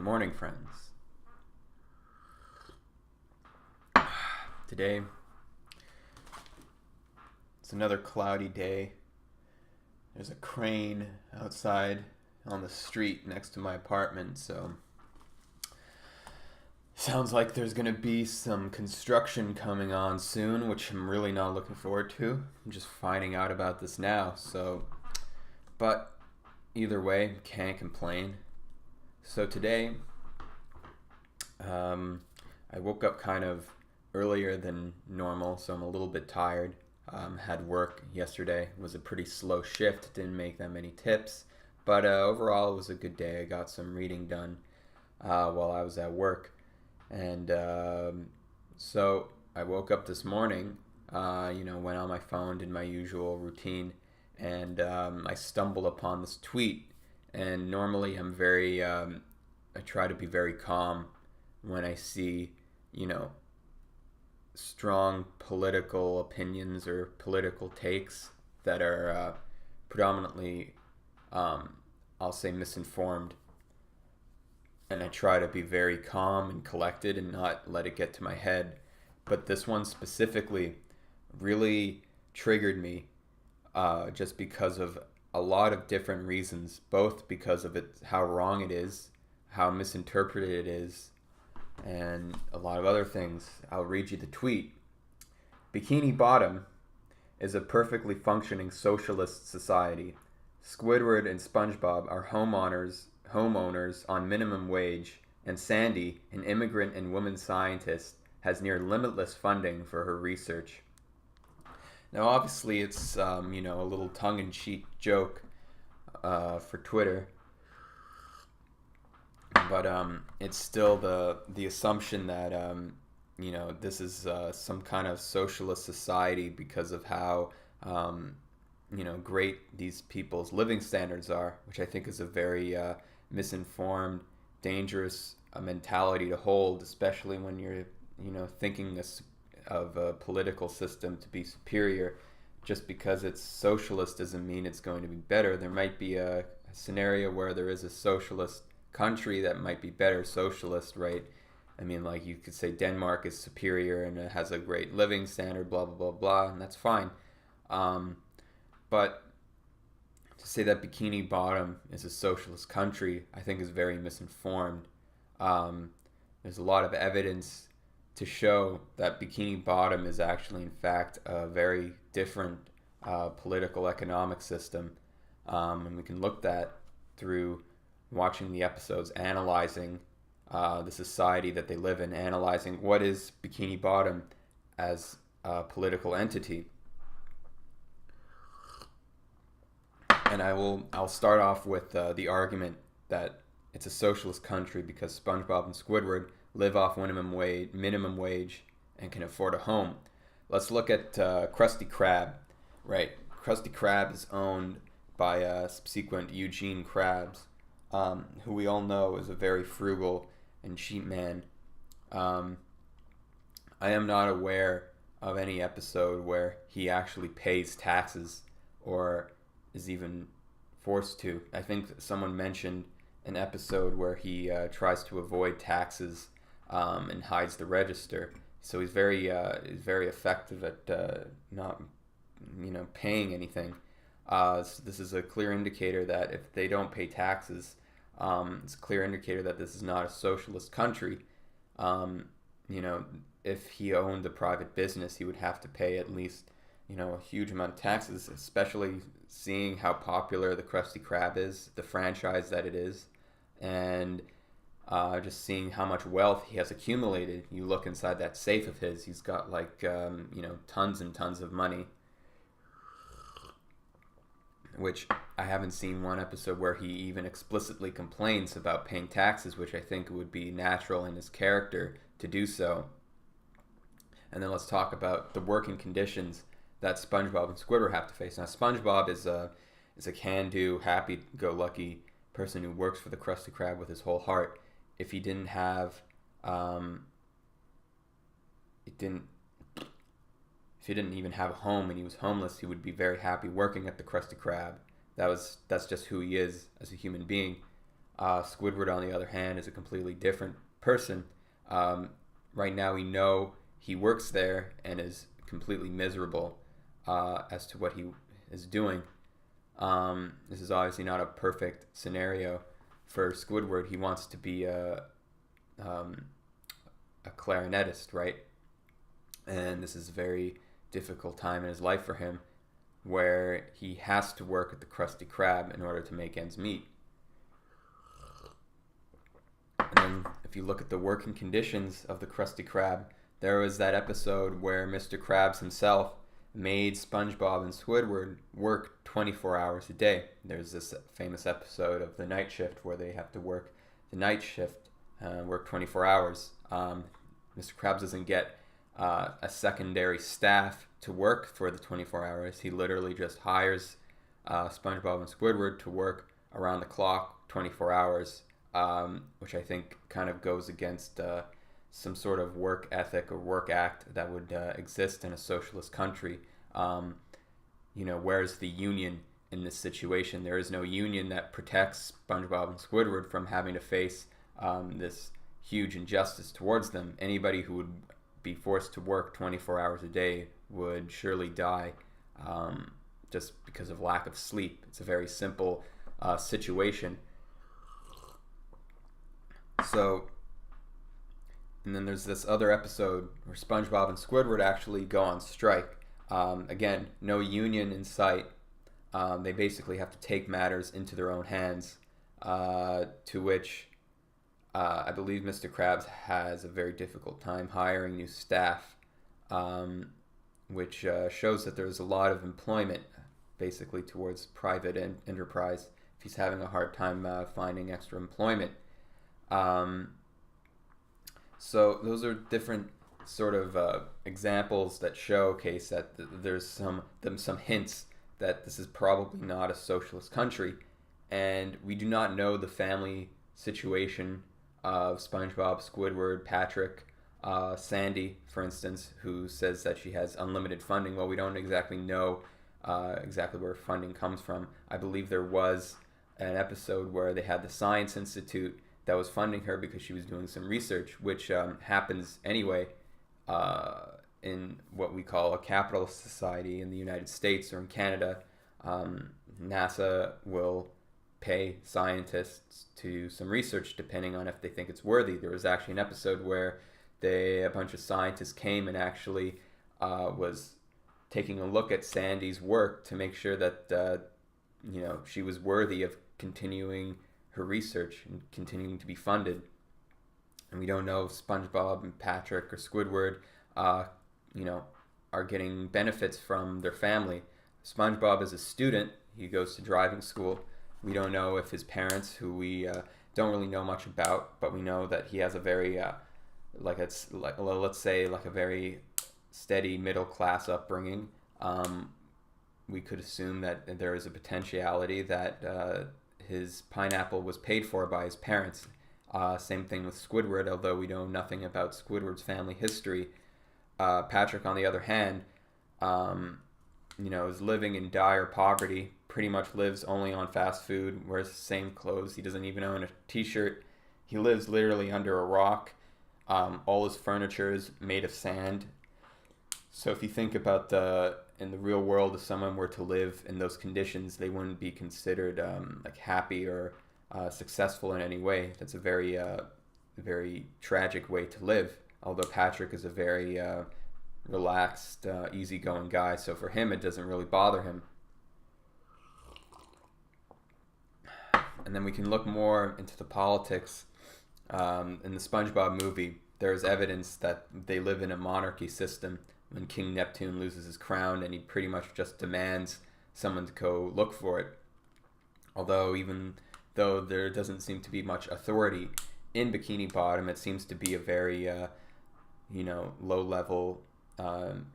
morning, friends. Today, it's another cloudy day. There's a crane outside on the street next to my apartment, so sounds like there's gonna be some construction coming on soon, which I'm really not looking forward to. I'm just finding out about this now, but either way, can't complain. So today, I woke up kind of earlier than normal, so I'm a little bit tired. Had work yesterday. It was a pretty slow shift. Didn't make that many tips, but overall it was a good day. I got some reading done while I was at work, and so I woke up this morning. Went on my phone, did my usual routine, and I stumbled upon this tweet. And normally I try to be very calm when I see, strong political opinions or political takes that are predominantly, I'll say, misinformed. And I try to be very calm and collected and not let it get to my head. But this one specifically really triggered me just because of a lot of different reasons, both because of how wrong it is, how misinterpreted it is, and a lot of other things. I'll read you the tweet. Bikini Bottom is a perfectly functioning socialist society. Squidward and SpongeBob are homeowners on minimum wage, and Sandy, an immigrant and woman scientist, has near limitless funding for her research. Now, obviously, it's a little tongue-in-cheek joke for Twitter, but it's still the assumption that this is some kind of socialist society because of how great these people's living standards are, which I think is a very misinformed, dangerous mentality to hold, especially when you're thinking of a political system to be superior. Just because it's socialist doesn't mean it's going to be better. There might be a scenario where there is a socialist country that might be better socialist, right? I mean, like, you could say Denmark is superior and it has a great living standard, blah, blah, blah, blah, and that's fine. But to say that Bikini Bottom is a socialist country, I think is very misinformed. There's a lot of evidence to show that Bikini Bottom is actually, in fact, a very different political economic system. And we can look that through watching the episodes, analyzing the society that they live in, analyzing what is Bikini Bottom as a political entity. And I'll start off with the argument that it's a socialist country because SpongeBob and Squidward live off minimum wage and can afford a home. Let's look at Krusty Krab, right? Krusty Krab is owned by subsequent Eugene Krabs, who we all know is a very frugal and cheap man. I am not aware of any episode where he actually pays taxes or is even forced to. I think someone mentioned an episode where he tries to avoid taxes and hides the register. So he's very effective at not paying anything. So this is a clear indicator that if they don't pay taxes, it's a clear indicator that this is not a socialist country. If he owned a private business, he would have to pay at least a huge amount of taxes, especially seeing how popular the Krusty Krab is, the franchise that it is, and just seeing how much wealth he has accumulated. You look inside that safe of his, he's got tons and tons of money, which I haven't seen one episode where he even explicitly complains about paying taxes, which I think would be natural in his character to do so. And then let's talk about the working conditions that SpongeBob and Squidward have to face. Now, SpongeBob is a can-do, happy-go-lucky person who works for the Krusty Krab with his whole heart. If he didn't have, if he didn't even have a home and he was homeless, he would be very happy working at the Krusty Krab. That's just who he is as a human being. Squidward, on the other hand, is a completely different person. Um, right now, we know he works there and is completely miserable as to what he is doing. This is obviously not a perfect scenario for Squidward. He wants to be um, a clarinetist, right? And this is a very difficult time in his life for him, where he has to work at the Krusty Krab in order to make ends meet. And then, if you look at the working conditions of the Krusty Krab, there was that episode where Mr. Krabs himself made SpongeBob and Squidward work 24 hours a day. There's this famous episode of The Night Shift where they have to work the night shift, work 24 hours. Mr. Krabs doesn't get a secondary staff to work for the 24 hours. He literally just hires SpongeBob and Squidward to work around the clock 24 hours, which I think kind of goes against some sort of work ethic or work act that would exist in a socialist country. Where's the union in this situation? There is no union that protects SpongeBob and Squidward from having to face this huge injustice towards them. Anybody who would be forced to work 24 hours a day would surely die just because of lack of sleep. It's a very simple situation. And then there's this other episode where SpongeBob and Squidward actually go on strike. Again, no union in sight. They basically have to take matters into their own hands, to which I believe Mr. Krabs has a very difficult time hiring new staff, which shows that there's a lot of employment basically towards private enterprise if he's having a hard time finding extra employment. So those are different sort of examples that showcase that there's some hints that this is probably not a socialist country, and we do not know the family situation of SpongeBob, Squidward, Patrick, Sandy, for instance, who says that she has unlimited funding. Well, we don't exactly know exactly where funding comes from. I believe there was an episode where they had the Science Institute that was funding her because she was doing some research, which happens anyway in what we call a capitalist society in the United States or in Canada. NASA will pay scientists to do some research depending on if they think it's worthy. There was actually an episode where a bunch of scientists came and actually was taking a look at Sandy's work to make sure that she was worthy of continuing her research and continuing to be funded. And we don't know if SpongeBob and Patrick or Squidward are getting benefits from their family. SpongeBob is a student. He goes to driving school. We don't know if his parents, who we don't really know much about, but we know that he has a very let's say a very steady middle class upbringing. We could assume that there is a potentiality that his pineapple was paid for by his parents. Same thing with Squidward, although we know nothing about Squidward's family history. Patrick, on the other hand, is living in dire poverty, pretty much lives only on fast food, wears the same clothes. He doesn't even own a t-shirt. He lives literally under a rock. All his furniture is made of sand. So if you think about in the real world, if someone were to live in those conditions, they wouldn't be considered happy or successful in any way. That's a very very tragic way to live. Although Patrick is a very relaxed, easygoing guy, so for him it doesn't really bother him. And then we can look more into the politics. In the SpongeBob movie, there's evidence that they live in a monarchy system. When King Neptune loses his crown, and he pretty much just demands someone to go look for it. Even though there doesn't seem to be much authority in Bikini Bottom, it seems to be a very low-level,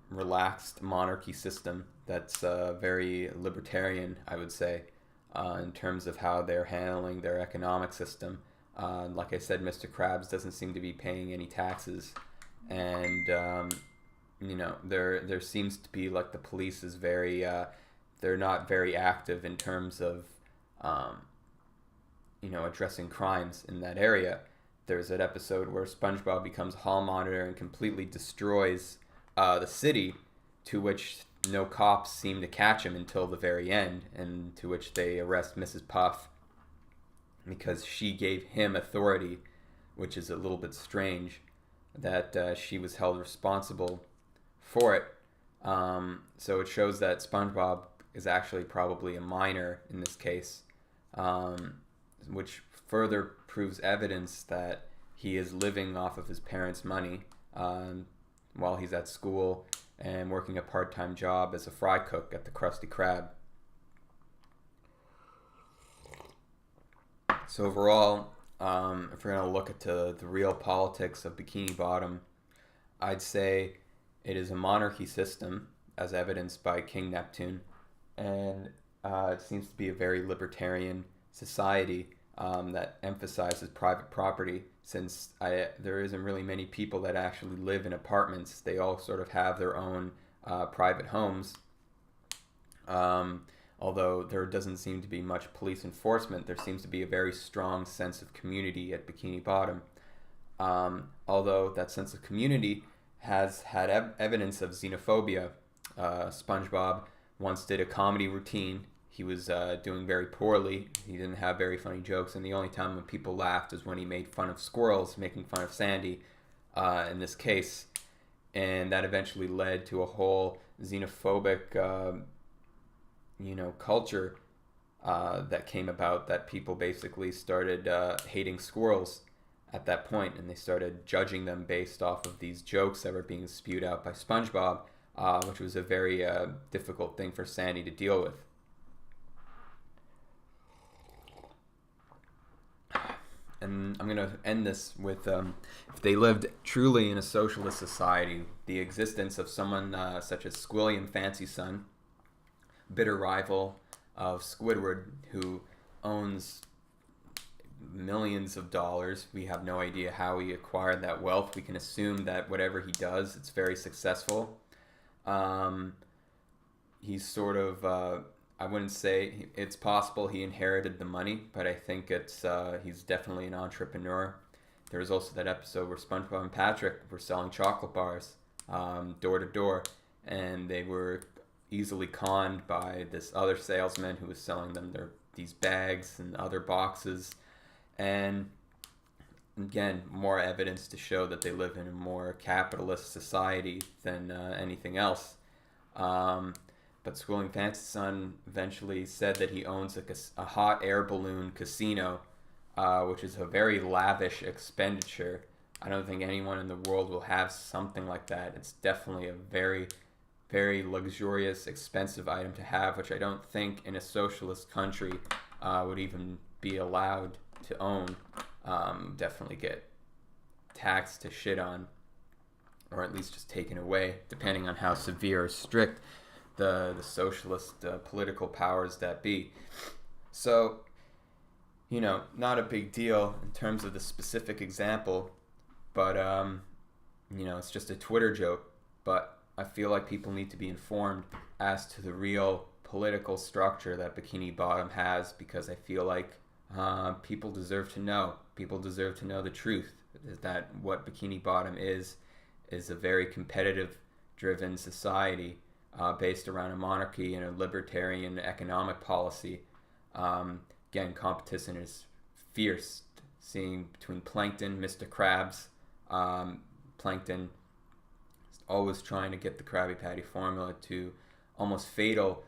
relaxed monarchy system that's very libertarian, I would say, in terms of how they're handling their economic system. Like I said, Mr. Krabs doesn't seem to be paying any taxes, and there seems to be the police is very they're not very active in terms of addressing crimes in that area. There's an episode where SpongeBob becomes hall monitor and completely destroys the city, to which no cops seem to catch him until the very end, and to which they arrest Mrs. Puff because she gave him authority, which is a little bit strange that she was held responsible for it. So it shows that SpongeBob is actually probably a minor in this case, which further proves evidence that he is living off of his parents' money while he's at school and working a part-time job as a fry cook at the Krusty Krab. So overall, if we're going to look at the real politics of Bikini Bottom, I'd say it is a monarchy system, as evidenced by King Neptune, and it seems to be a very libertarian society that emphasizes private property, since there isn't really many people that actually live in apartments. They all sort of have their own private homes. Although there doesn't seem to be much police enforcement, there seems to be a very strong sense of community at Bikini Bottom. Although that sense of community has had evidence of xenophobia. SpongeBob once did a comedy routine. He was doing very poorly. He didn't have very funny jokes, and the only time when people laughed was when he made fun of squirrels, making fun of Sandy in this case. And that eventually led to a whole xenophobic culture that came about, that people basically started hating squirrels at that point, and they started judging them based off of these jokes that were being spewed out by SpongeBob, which was a very difficult thing for Sandy to deal with. And I'm going to end this with, if they lived truly in a socialist society, the existence of someone such as Squilliam Fancy Son, bitter rival of Squidward, who owns millions of dollars. We have no idea how he acquired that wealth. We can assume that whatever he does, it's very successful. He's sort of, I wouldn't say it's possible he inherited the money, but I think he's definitely an entrepreneur. There was also that episode where SpongeBob and Patrick were selling chocolate bars door to door, and they were easily conned by this other salesman who was selling them these bags and other boxes. And again, more evidence to show that they live in a more capitalist society than anything else. But Schooling Fancy Son eventually said that he owns a hot air balloon casino, which is a very lavish expenditure. I don't think anyone in the world will have something like that. It's definitely a very, very luxurious, expensive item to have, which I don't think in a socialist country would even be allowed to own. Definitely get taxed to shit on, or at least just taken away, depending on how severe or strict the socialist political powers that be. So, not a big deal in terms of the specific example, but, it's just a Twitter joke. But I feel like people need to be informed as to the real political structure that Bikini Bottom has, because I feel like people deserve to know. People deserve to know the truth, that what Bikini Bottom is a very competitive-driven society based around a monarchy and a libertarian economic policy. Again, competition is fierce, seeing between Plankton, Mr. Krabs. Plankton is always trying to get the Krabby Patty formula to almost fatal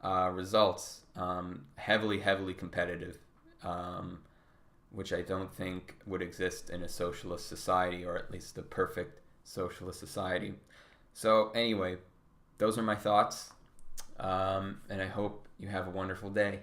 results. Heavily competitive, which I don't think would exist in a socialist society, or at least the perfect socialist society. So anyway, those are my thoughts, and I hope you have a wonderful day.